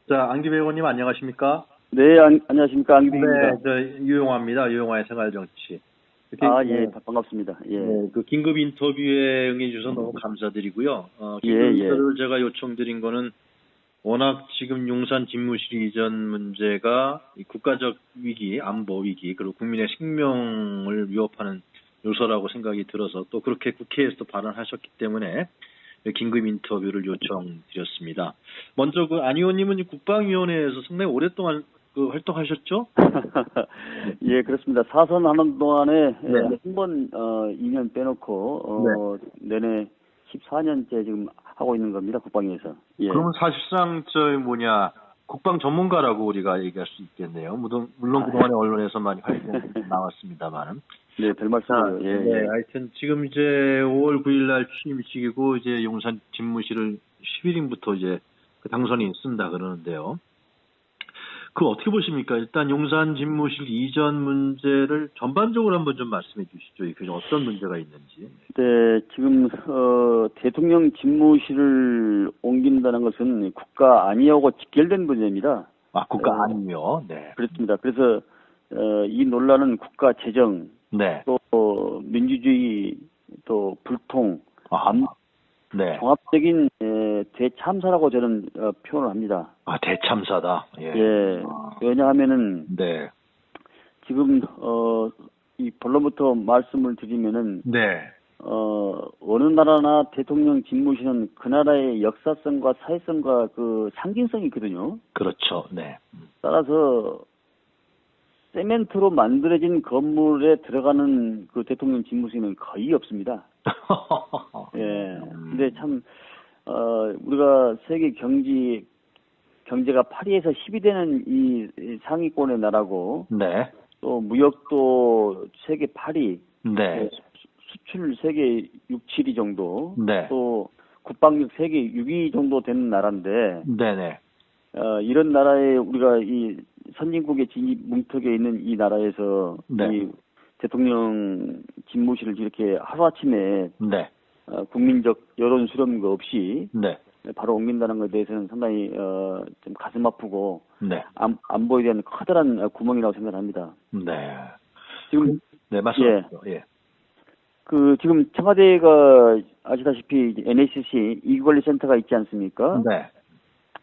자, 안기배 의원님 안녕하십니까? 네, 안녕하십니까. 네, 안기백입니다. 유용화입니다. 유용화의 생활정치. 아, 예, 반갑습니다. 예, 그 긴급 인터뷰에 응해주셔서 너무 감사드리고요. 예, 긴급 예. 인터뷰를 제가 요청드린 거는 워낙 지금 용산 집무실 이전 문제가 이 국가적 위기, 안보 위기, 그리고 국민의 생명을 위협하는 요소라고 생각이 들어서 또 그렇게 국회에서도 발언하셨기 때문에 긴급 인터뷰를 요청드렸습니다. 먼저 안 의원님은 국방위원회에서 상당히 오랫동안 활동하셨죠? 예, 그렇습니다. 사선하는 동안에 네. 한 번, 2년 빼놓고, 내내 14년째 지금 하고 있는 겁니다. 국방위에서. 예. 그러면 사실상 국방 전문가라고 우리가 얘기할 수 있겠네요. 물론 그동안에 언론에서 많이 활동 나왔습니다만은. 네, 별 말씀이요. 예, 네, 예. 하여튼 지금 이제 5월 9일 날 취임식이고 이제 용산 집무실을 10일부터 이제 당선이 쓴다 그러는데요. 그 어떻게 보십니까? 일단 용산 집무실 이전 문제를 전반적으로 한번 좀 말씀해 주시죠. 이게 어떤 문제가 있는지. 네, 지금, 대통령 집무실을 옮긴다는 것은 국가 안위하고 직결된 문제입니다. 아, 국가 안위요? 네. 그렇습니다. 그래서, 이 논란은 국가 재정, 네. 또 민주주의, 또 불통, 네. 종합적인 대참사라고 저는 표현을 합니다. 아, 대참사다. 예. 예. 왜냐하면은 네. 지금 이 본론부터 말씀을 드리면은 네. 어느 나라나 대통령 집무실은 그 나라의 역사성과 사회성과 그 상징성이 있거든요. 그렇죠. 네. 따라서 세멘트로 만들어진 건물에 들어가는 그 대통령 집무실은 거의 없습니다. 예. 근데 참, 우리가 세계 경제가 8위에서 10위 되는 이 상위권의 나라고, 네. 또 무역도 세계 8위, 네. 수출 세계 6, 7위 정도, 네. 또 국방력 세계 6위 정도 되는 나라인데, 네네. 이런 나라에 우리가 이 선진국의 진입 문턱에 있는 이 나라에서 네. 이 대통령 집무실을 이렇게 하루아침에 네. 국민적 여론 수렴도 없이 네. 바로 옮긴다는 것에 대해서는 상당히 좀 가슴 아프고 네. 안보에 대한 커다란 구멍이라고 생각합니다. 네. 지금 네, 맞습니다. 예. 그 지금 청와대가 아시다시피 NSC 이관리센터가 있지 않습니까? 네.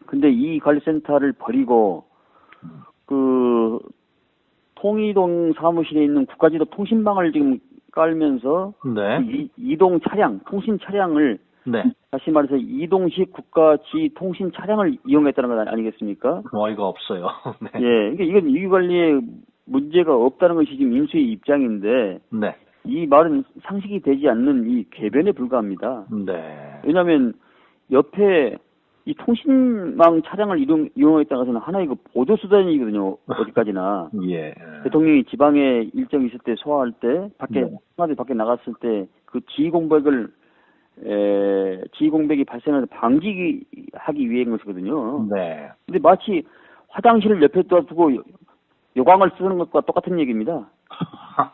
근데 이 관리센터를 버리고 그 통이동 사무실에 있는 국가지도 통신망을 지금 깔면서 네. 그 이동 차량, 통신 차량을 네. 다시 말해서 이동식 국가지 통신 차량을 이용했다는 것 아니겠습니까? 어이가 없어요. 네. 예, 그러니까 이건 위기관리에 문제가 없다는 것이 지금 인수의 입장인데 네. 이 말은 상식이 되지 않는 이 궤변에 불과합니다. 네. 왜냐하면 옆에 이 통신망 차량을 이용했다는 것은 하나의 그 보도수단이거든요. 어디까지나. 예. 대통령이 지방에 일정 있을 때 소화할 때 청와대 밖에 나갔을 때 그 지휘 공백이 발생해서 방지하기 위한 것이거든요. 네. 근데 마치 화장실을 옆에 두고 요강을 쓰는 것과 똑같은 얘기입니다.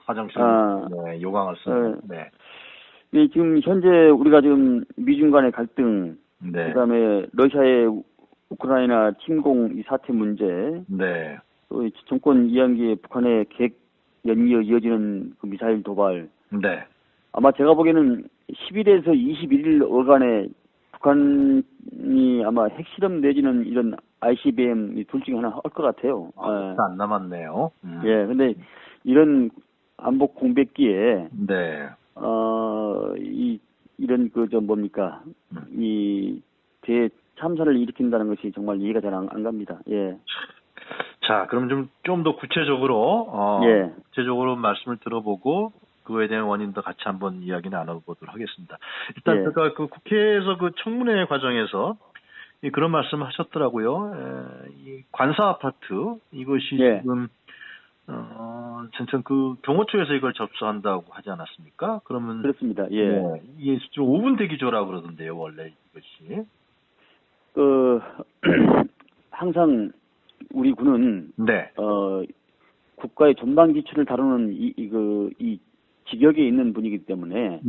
화장실. 네, 요강을 쓰는. 네. 네, 지금 현재 우리가 지금 미중 간의 갈등, 네. 그다음에 러시아의 우크라이나 침공 이 사태 문제, 네. 또 정권 이양기에 북한의 계획 연이어 이어지는 그 미사일 도발. 네. 아마 제가 보기에는 10일에서 21일 어간에 북한이 아마 핵실험 내지는 이런 ICBM 둘 중에 하나 할 것 같아요. 안 남았네요. 예, 근데 이런 안보 공백기에 네. 이런 이 대참사를 일으킨다는 것이 정말 이해가 잘 안 갑니다. 예. 자, 그럼 좀 더 구체적으로 예. 구체적으로 말씀을 들어보고 그거에 대한 원인도 같이 한번 이야기 나눠보도록 하겠습니다. 일단 제가 그 국회에서 그 청문회 과정에서 그런 말씀을 하셨더라고요. 이 관사 아파트 이것이 지금 전체 그 경호처에서 이걸 접수한다고 하지 않았습니까? 그러면 그렇습니다. 예. 이게 좀 5분 대기조라고 그러던데요, 원래 이것이. 항상 우리 군은 국가의 전방 지출을 다루는 이 직역에 있는 분이기 때문에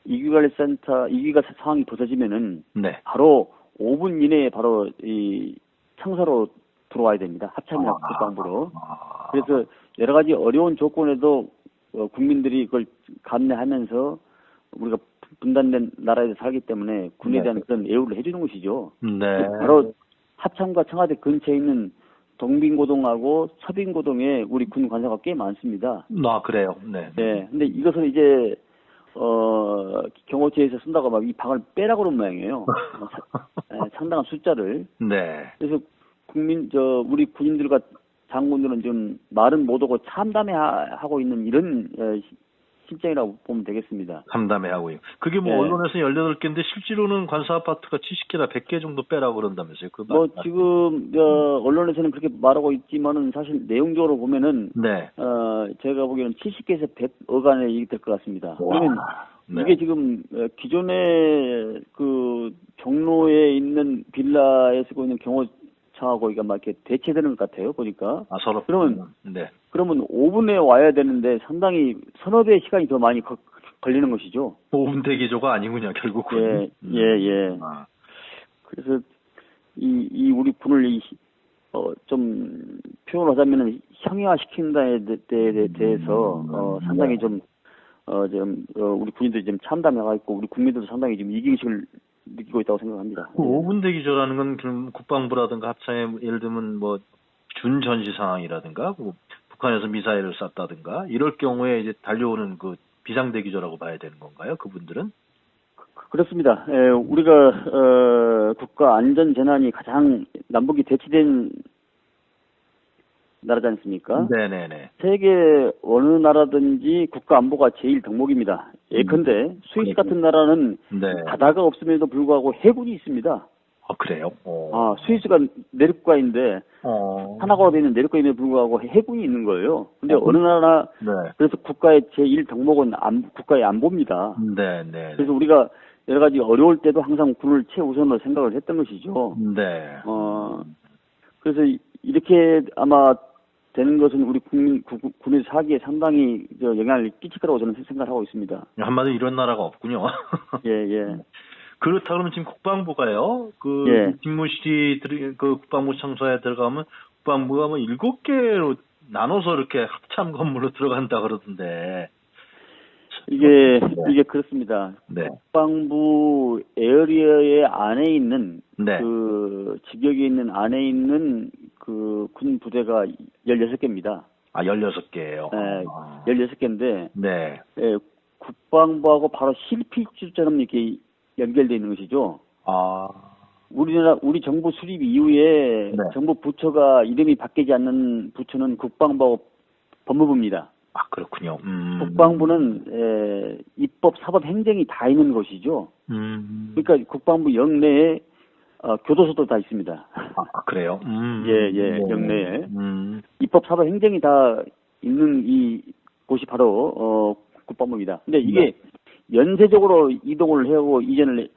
이기관리센터 이기가 상황이 벌어지면은 바로 5분 이내에 바로 이 청사로 들어와야 됩니다. 합참이나 아. 국방부로. 아. 그래서 여러 가지 어려운 조건에도 국민들이 그걸 감내하면서 우리가 분단된 나라에서 살기 때문에 군에 네. 대한 그런 예우를 해주는 것이죠. 네. 바로 합참과 청와대 근처에 있는 동빙고동하고 서빙고동에 우리 군 관사가 꽤 많습니다. 아, 그래요. 네. 네. 근데 이것을 이제 경호처에서 쓴다고 막 이 방을 빼라고 그런 모양이에요. 상당한 숫자를. 네. 그래서 우리 군인들과 장군들은 좀 말은 못하고 참담해하고 있는 이런 실정이라고 보면 되겠습니다. 참담해하고 있고. 그게 뭐 네. 언론에서 18개인데 실제로는 관사 아파트가 70개나 100개 정도 빼라고 그런다면서요. 그 뭐 맞- 지금 언론에서는 그렇게 말하고 있지만은 사실 내용적으로 보면은 네. 제가 보기에는 70개에서 100억 안에 이익 될 것 같습니다. 와. 그러면 네. 이게 지금 기존에 그 종로에 있는 빌라에 쓰고 있는 경호처하고 이게 막 이렇게 대체되는 것 같아요. 보니까. 아, 서로. 그러면 네. 5분에 와야 되는데 상당히 서너 배의 시간이 더 많이 걸리는 것이죠. 5분 대기조가 아니군요, 결국은. 예. 아. 그래서 이 우리 군을 좀 표현을 하자면은 형이화시킨다에 대해서 상당히 좀 우리 군인들이 좀 참담해가 있고 우리 국민들도 상당히 지금 이기의식을 느끼고 있다고 생각합니다. 그 5분 대기조라는 건 그럼 국방부라든가 합참에 예를 들면 뭐 준전시 상황이라든가 뭐 북한에서 미사일을 쐈다든가 이럴 경우에 이제 달려오는 그 비상 대기조라고 봐야 되는 건가요? 그분들은? 그렇습니다. 우리가 국가 안전 재난이 가장 남북이 대치된 나라지 않습니까? 네네네. 세계 어느 나라든지 국가 안보가 제일 덕목입니다. 예컨대 스위스 같은 나라는 네. 바다가 없음에도 불구하고 해군이 있습니다. 아, 그래요? 스위스가 내륙국가인데 하나가 되는 내륙국가임에도 불구하고 해군이 있는 거예요. 근데 어느 나라 네. 그래서 국가의 제일 덕목은 국가의 안보입니다. 네네. 그래서 우리가 여러 가지 어려울 때도 항상 군을 최우선으로 생각을 했던 것이죠. 네. 그래서 이렇게 아마 되는 것은 우리 군의 사기에 상당히 영향을 끼칠 거라고 저는 생각하고 있습니다. 한마디로 이런 나라가 없군요. 예. 그렇다 그러면 지금 국방부가요. 예. 집무실이 그 국방부 청사에 들어가면 국방부가 뭐 7개로 나눠서 이렇게 합참 건물로 들어간다 그러던데. 이게 그렇습니다. 네. 국방부 에어리어의 안에 있는 네. 그 직역에 있는 안에 있는 그 군 부대가 16개입니다. 아, 16개예요. 네, 16개인데 네. 국방부하고 바로 실핏줄처럼 이렇게 연결되어 있는 것이죠. 우리 정부 수립 이후에 네. 정부 부처가 이름이 바뀌지 않는 부처는 국방부하고 법무부입니다. 아, 그렇군요. 국방부는 입법, 사법, 행정이 다 있는 것이죠. 그러니까 국방부 영내에 교도소도 다 있습니다. 아, 그래요? 예, 영내에. 입법, 사법, 행정이 다 있는 이 곳이 바로 국방부입니다. 근데 이게 연쇄적으로 이동을 하고 이전을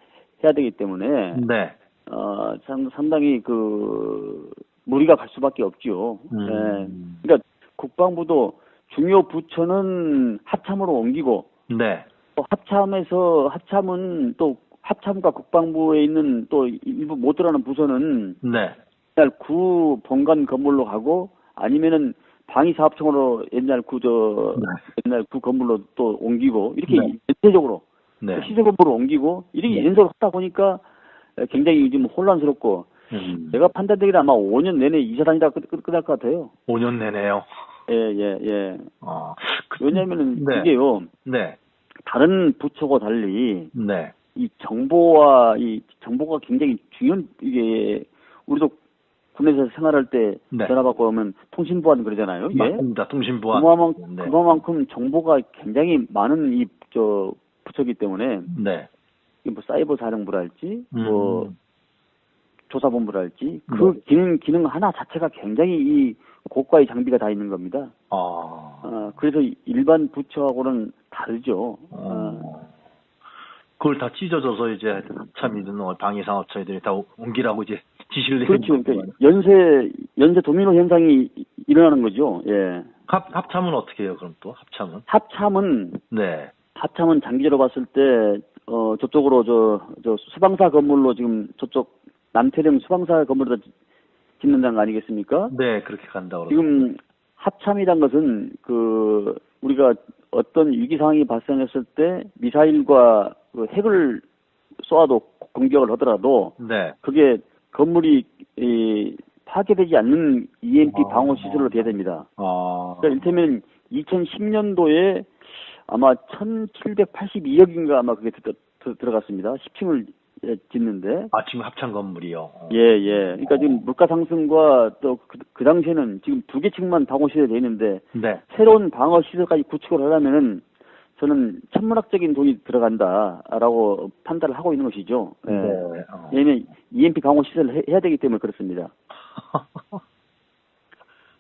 해야 되기 때문에 네. 상당히 무리가 갈 수밖에 없죠. 네. 그러니까 국방부도 중요 부처는 합참으로 옮기고 네. 또 합참은 또 합참과 국방부에 있는 또 일부 못 들어가는 부서는 네. 옛날 구 본관 건물로 가고 아니면은 방위사업청으로 옛날 구 건물로 또 옮기고 이렇게 연쇄적으로 시설 건물로 옮기고 이렇게 연속으로 하다 보니까 굉장히 좀 혼란스럽고 제가 판단되기로 아마 5년 내내 이사 다니다 끝날 것 같아요. 5년 내내요. 예. 왜냐면은 이게요. 네. 다른 부처와 달리 네. 이 정보가 굉장히 중요한 이게 우리도 군에서 생활할 때 전화 받고 오면 통신보안 그러잖아요. 맞습니다. 통신보안. 그만큼 정보가 굉장히 많은 이 부처이기 때문에 뭐 사이버 사령부랄지 뭐 조사본부랄지 그 기능 하나 자체가 굉장히 이 고가의 장비가 다 있는 겁니다. 그래서 일반 부처하고는 다르죠. 그걸 다 찢어져서 이제 합참이든 방위상업처들이 다 옮기라고 이제 지시를 그렇죠. 그러니까 연쇄 도미노 현상이 일어나는 거죠. 예. 합참은 어떻게 해요? 그럼 또 합참은 장기적으로 봤을 때 저쪽으로 저 수방사 건물로 지금 저쪽 남태령 수방사 건물에다 짓는 장 아니겠습니까? 네, 그렇게 간다고. 지금 합참이란 것은 우리가 어떤 위기 상황이 발생했을 때 미사일과 그 핵을 쏘아도 공격을 하더라도 네. 그게 건물이 파괴되지 않는 EMP 방어 시설로 돼야 됩니다. 그러니까 이를테면 2010년도에 아마 1,782억인가 아마 그게 들어갔습니다. 10층을 짓는데. 지금 합창 건물이요. 예. 그러니까 지금 물가 상승과 또 그 당시에는 지금 2개 층만 방어 시설이 돼 있는데 네. 새로운 방어 시설까지 구축을 하려면은 저는 천문학적인 돈이 들어간다라고 판단을 하고 있는 것이죠. 예. 네. 왜냐면 EMP 방어 시설을 해야 되기 때문에 그렇습니다.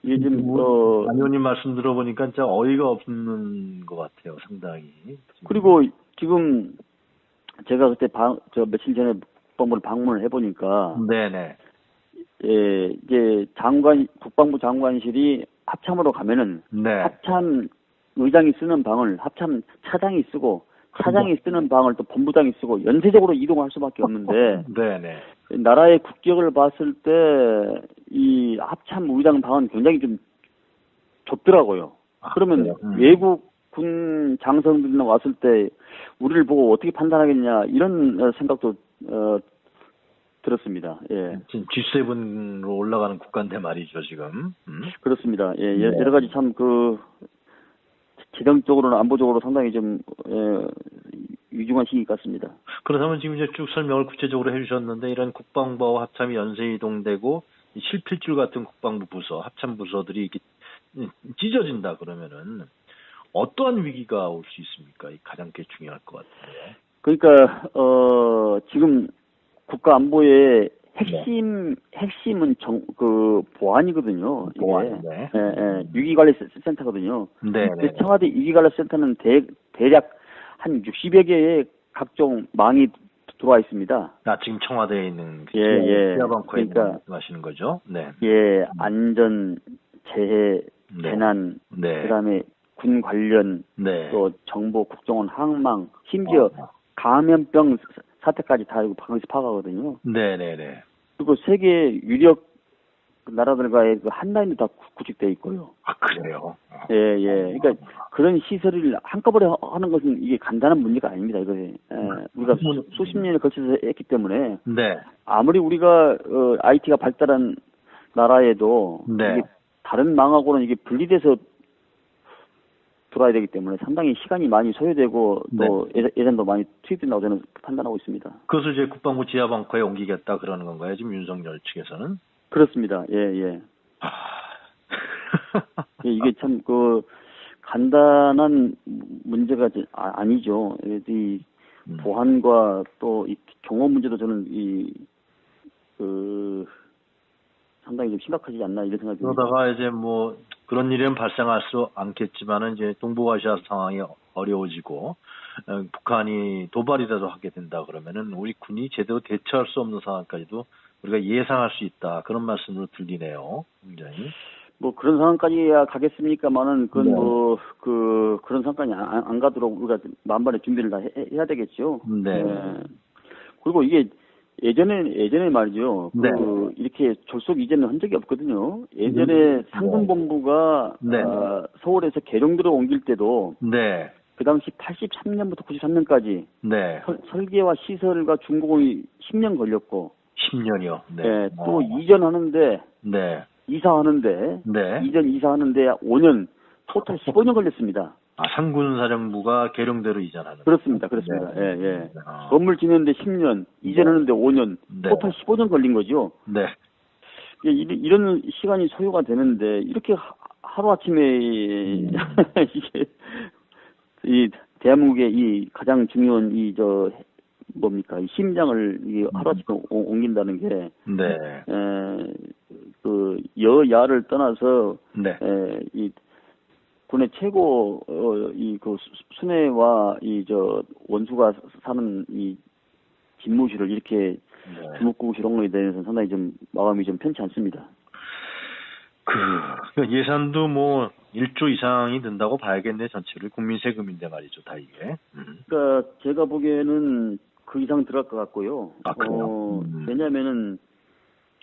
이게 지금 안 의원님 말씀 들어보니까 진짜 어이가 없는 것 같아요, 상당히. 그리고 지금 제가 그때 며칠 전에 국방부를 방문을 해보니까 네네. 예, 이제 국방부 장관실이 합참으로 가면은 네. 합참 의장이 쓰는 방을 합참 차장이 쓰고 차장이 쓰는 방을 또 본부장이 쓰고 연쇄적으로 이동할 수밖에 없는데 네네. 나라의 국격을 봤을 때 이 합참 의장 방은 굉장히 좀 좁더라고요. 그러면 외국 군 장성들이 왔을 때 우리를 보고 어떻게 판단하겠냐 이런 생각도 들었습니다. 예. 지금 G7으로 올라가는 국가인데 말이죠, 지금. 그렇습니다. 예, 여러 가지 참 지정적으로나 안보적으로 상당히 좀 위중한 시기 같습니다. 그렇다면 지금 이제 쭉 설명을 구체적으로 해주셨는데 이런 국방부와 합참이 연쇄 이동되고 실필줄 같은 국방부 부서, 합참 부서들이 이렇게 찢어진다 그러면은 어떠한 위기가 올 수 있습니까? 가장 중요할 것 같은데. 그러니까 지금 국가 안보의 핵심은 보안이거든요. 보안, 네. 위기관리센터거든요. 네. 청와대 위기관리센터는 대략 한 60여 개의 각종 망이 들어와 있습니다. 지금 청와대에 있는 지하방코에 말씀하시는 거죠? 네. 예, 안전, 재해, 재난, 그다음에 군 관련, 또 정보, 국정원, 항망, 심지어 감염병 사태까지 다 거기서 파가거든요. 네네네. 그리고 세계 유력 나라들과의 한라인도 다 구축되어 있고요. 그래요? 예. 그러니까 그런 시설을 한꺼번에 하는 것은 이게 간단한 문제가 아닙니다. 우리가 수십 년에 걸쳐서 했기 때문에 아무리 우리가 IT가 발달한 나라에도 이게 다른 망하고는 이게 분리돼서 돌아야 되기 때문에 상당히 시간이 많이 소요되고 또 예산도 많이 투입된다고 저는 판단하고 있습니다. 그것을 이제 국방부 지하방코에 옮기겠다 그러는 건가요? 지금 윤석열 측에서는? 그렇습니다. 예. 이게 참 간단한 문제가 아니죠. 이 보안과 또 이 경호 문제도 저는 상당히 좀 심각하지 않나 이런 생각이 듭니다. 그러다가 이제 뭐 그런 일은 발생할 수 않겠지만은 이제 동북아시아 상황이 어려워지고 북한이 도발이라도 하게 된다 그러면은 우리 군이 제대로 대처할 수 없는 상황까지도 우리가 예상할 수 있다 그런 말씀으로 들리네요, 굉장히. 뭐 그런 상황까지야 가겠습니까만은 그건 그런 상황까지 안 가도록 우리가 만반의 준비를 다 해야 되겠죠. 그리고 이게 예전에 말이죠. 이렇게 졸속 이전은 한 적이 없거든요. 예전에 상군본부가 서울에서 계룡들을 옮길 때도 그 당시 83년부터 93년까지 설계와 시설과 준공이 10년 걸렸고 10년이요. 또 이전하는데 이사하는데 5년 토탈 15년 걸렸습니다. 상군사령부가 계룡대로 이전하는. 그렇습니다. 예. 건물 짓는데 10년, 이전하는데 5년, 토탈 15년 걸린 거죠. 이런 시간이 소요가 되는데 이렇게 하루아침에 이게 이 대한민국의 이 가장 중요한 이 심장을 하루아침에 옮긴다는 게 여야를 떠나서 이 군의 최고 순회와 원수가 사는 이 집무실을 이렇게 주먹구구시런 거에 대해서 상당히 좀 마음이 좀 편치 않습니다. 예산도 뭐 1조 이상이 든다고 봐야겠네, 전체를. 국민 세금인데 말이죠, 다 이게. 그러니까 제가 보기에는 그 이상 들어갈 것 같고요. 그래요? 왜냐면은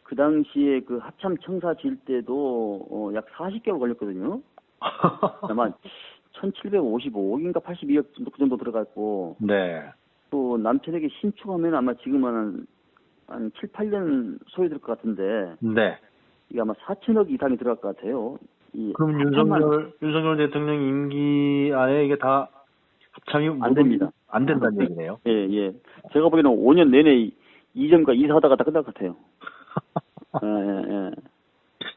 그 당시에 그 합참 청사 질 때도 약 40개월 걸렸거든요. 아마 1755억인가 82억 정도 그 정도 들어갔고. 네. 또 남편에게 신축하면 아마 지금은 한 7, 8년 소요될 것 같은데. 네. 이게 아마 4천억 이상이 들어갈 것 같아요. 그럼 윤석열 대통령 임기 안에 이게 다 합참이 안 됩니다. 안 된다는 얘기네요. 예, 예. 제가 보기에는 5년 내내 이전과 이사하다가 다 끝날 것 같아요. 예, 예.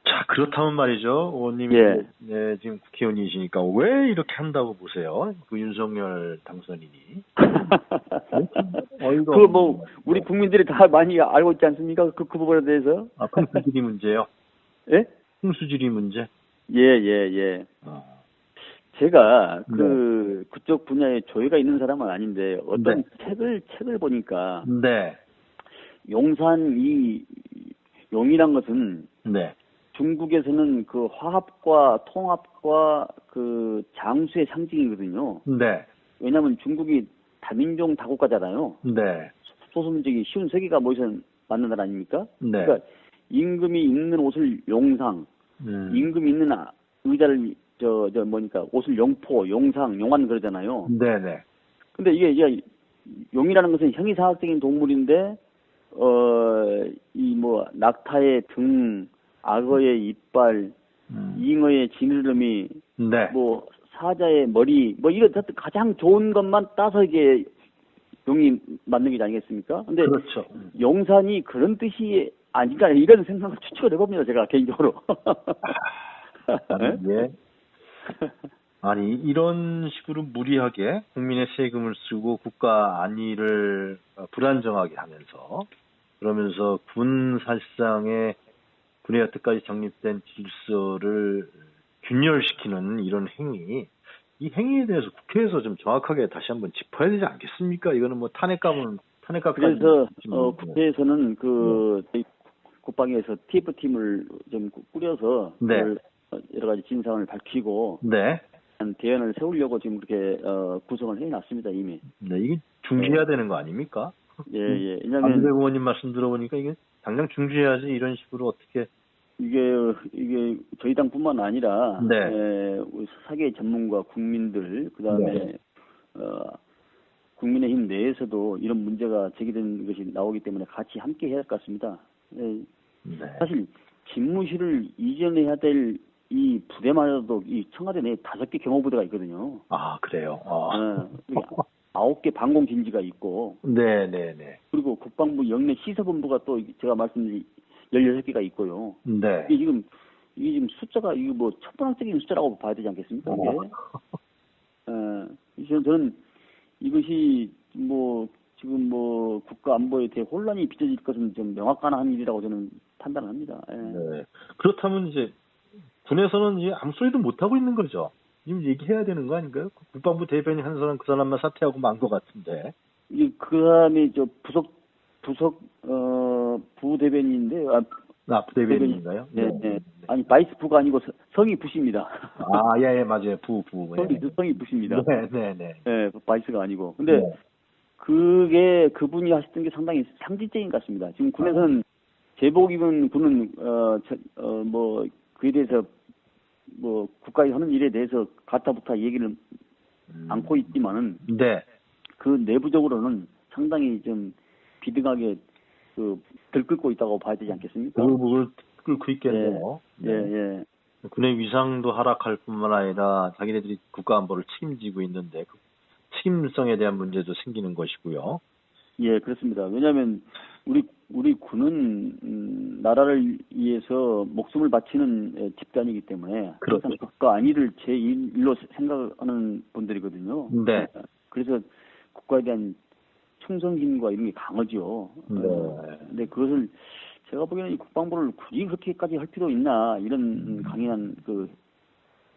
자, 그렇다면 말이죠. 의원님이 예. 네, 지금 국회의원이시니까 왜 이렇게 한다고 보세요? 그 윤석열 당선인이. 그거 뭐 우리 국민들이 다 많이 알고 있지 않습니까? 그 부분에 대해서. 아, 풍수지리 문제요? 예? 풍수지리 문제? 예, 예, 예. 제가 그쪽 분야에 조예가 있는 사람은 아닌데 어떤 책을 보니까 네. 용산 용이란 것은 네. 중국에서는 그 화합과 통합과 그 장수의 상징이거든요. 네. 왜냐하면 중국이 다민족 다국가잖아요. 네. 소수민족이 쉬운 세계가 모여서 만든 나라 아닙니까? 네. 그러니까 임금이 입는 옷을 용상, 임금이 입는 의자를 뭐니까 옷을 용포, 용상, 용안 그러잖아요. 네네. 근데 이게 용이라는 것은 형이상학적인 동물인데 이 뭐 낙타의 등, 악어의 이빨, 잉어의 지느러미, 네. 뭐 사자의 머리, 뭐 이런 가장 좋은 것만 따서 이게 용이 만든 게 아니겠습니까? 근데 그렇죠. 용산이 그런 뜻이 아닌가 이런 생각을 추측을 해봅니다. 제가 개인적으로. 예. 아니 이런 식으로 무리하게 국민의 세금을 쓰고 국가 안위를 불안정하게 하면서 그러면서 군 사실상의 군의 여태까지 정립된 질서를 균열시키는 이런 행위, 이 행위에 대해서 국회에서 좀 정확하게 다시 한번 짚어야 되지 않겠습니까? 이거는 뭐 탄핵감은 그래서 국회에서는 국방위에서 TF팀을 좀 꾸려서 네. 여러 가지 진상을 밝히고 네. 대안을 세우려고 지금 그렇게 구성을 해놨습니다 이미. 네, 이게 중지해야 되는 거 아닙니까? 예, 예. 왜냐면 안배 의원님 말씀 들어보니까 이게 당장 중지해야지 이런 식으로 어떻게 이게 저희 당뿐만 아니라 우리 사계 전문가 국민들 그다음에 국민의힘 내에서도 이런 문제가 제기된 것이 나오기 때문에 같이 함께 해야 할 것 같습니다. 사실 집무실을 이전해야 될 이 부대마저도 이 청와대 내에 5개 경호부대가 있거든요. 아, 그래요. 9개 방공진지가 있고. 네네네. 그리고 국방부 영내 시설본부가 또 제가 말씀드린 16개가 있고요. 네. 이게 지금 숫자가 이게 뭐 천문학적인 숫자라고 봐야 되지 않겠습니까? 이게? 저는 이것이 뭐 지금 뭐 국가 안보에 대해 혼란이 빚어질 것은 좀 명확한 일이라고 저는 판단합니다. 네. 그렇다면 이제 군에서는 이제 아무 소리도 못 하고 있는 거죠. 지금 얘기해야 되는 거 아닌가요? 국방부 대변인 한 사람 그 사람만 사퇴하고 만 것 같은데. 그 사람이 부속 부대변인인데 부대변인인가요? 네. 아니 바이스 부가 아니고 성이 부십니다. 아, 예, 맞아요. 부. 성이 부십니다. 네. 네, 바이스가 아니고. 근데 그게 그분이 하셨던 게 상당히 상징적인 것 같습니다. 지금 군에서는 제복 입은 군은 뭐 그에 대해서 뭐 국가에 하는 일에 대해서 가타부타 얘기를 않고 있지만은 그 내부적으로는 상당히 좀 비등하게 들끓고 있다고 봐야 되지 않겠습니까? 그걸 끌고 있겠네요. 예. 군의 위상도 하락할 뿐만 아니라 자기네들이 국가 안보를 책임지고 있는데 그 책임성에 대한 문제도 생기는 것이고요. 예, 그렇습니다. 왜냐하면 우리 군은 나라를 위해서 목숨을 바치는 집단이기 때문에 그렇죠. 항상 국가 안위를 제1로 생각하는 분들이거든요. 네. 그래서 국가에 대한 충성심과 이런 게 강하죠. 근데 그것을 제가 보기에는 이 국방부를 굳이 그렇게까지 할 필요 있나 이런 강인한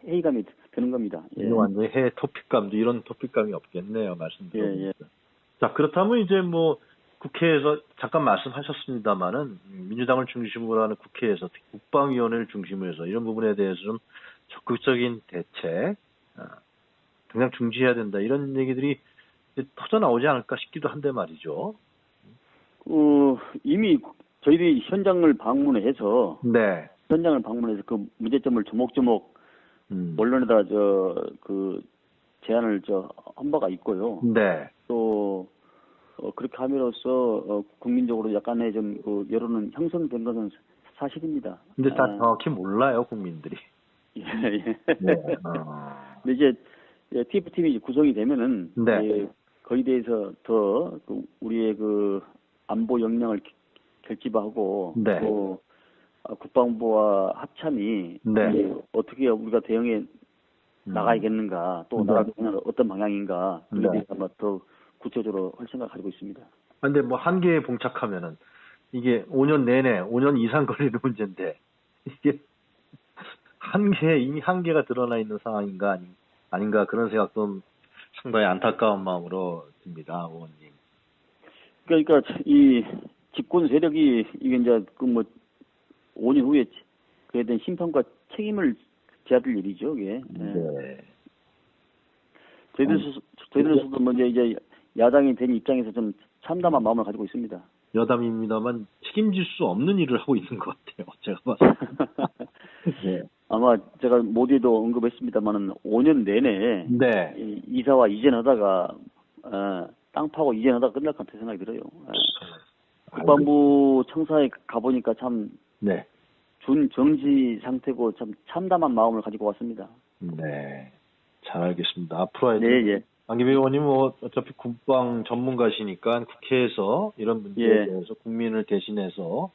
회의감이 드는 겁니다. 예. 완전히 해 토픽감도 이런 토픽감이 없겠네요. 말씀드리니까. 예. 자, 그렇다면 이제 뭐 국회에서 잠깐 말씀하셨습니다마는 민주당을 중심으로 하는 국회에서 특히 국방위원회를 중심으로 해서 이런 부분에 대해서 좀 적극적인 대책, 당장 중지해야 된다 이런 얘기들이 터져 나오지 않을까 싶기도 한데 말이죠. 이미 저희들이 현장을 방문해서 네. 그 문제점을 조목조목 언론에다 그 제안을 한 바가 있고요. 네. 또 그렇게 함으로써 국민적으로 약간의 좀 그 여론은 형성된 것은 사실입니다. 근데 다 정확히 몰라요, 국민들이. 예, 예. 네. 근데 이제 TF팀이 구성이 되면은 네. 거기에 대해서 더 우리의 그 안보 역량을 결집하고 네. 또 국방부와 합참이 네. 어떻게 우리가 대응해 나가야겠는가 또 나라 대응은 어떤 방향인가 그에 대해서 아마 더 구체적으로 할 생각 가지고 있습니다. 근데 뭐 한계에 봉착하면은 이게 5년 내내 5년 이상 걸리는 문제인데 이게 이미 한계가 드러나 있는 상황인가 아닌가 그런 생각도 상당히 안타까운 마음으로 듭니다, 의원님. 그러니까 이 집권 세력이 이게 이제 그 뭐 5년 후에 그에 대한 심판과 책임을 져야 될 일이죠, 이게. 네. 저희들로서도 먼저 이제 야당이 된 입장에서 좀 참담한 마음을 가지고 있습니다. 여담입니다만 책임질 수 없는 일을 하고 있는 것 같아요. 제가 봤을 때. 네. 아마 제가 모두에도 언급했습니다만은 5년 내내 네. 이사와 이전하다가 땅 파고 이전하다가 끝날 것 같은 생각이 들어요. 국방부 청사에 가보니까 참 네. 준정지 상태고 참 참담한 마음을 가지고 왔습니다. 네. 잘 알겠습니다. 앞으로 네, 안기백 의원님은 어차피 국방 전문가시니까 국회에서 이런 문제에 대해서 국민을 대신해서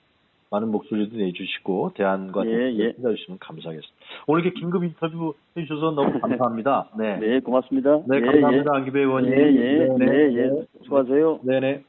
많은 목소리도 내주시고 대안과 대책을 찾아주시면 감사하겠습니다. 오늘 이렇게 긴급 인터뷰 해주셔서 너무 감사합니다. 네. 네, 고맙습니다. 네, 감사합니다. 안기백 의원님. 네, 수고하세요. 네네.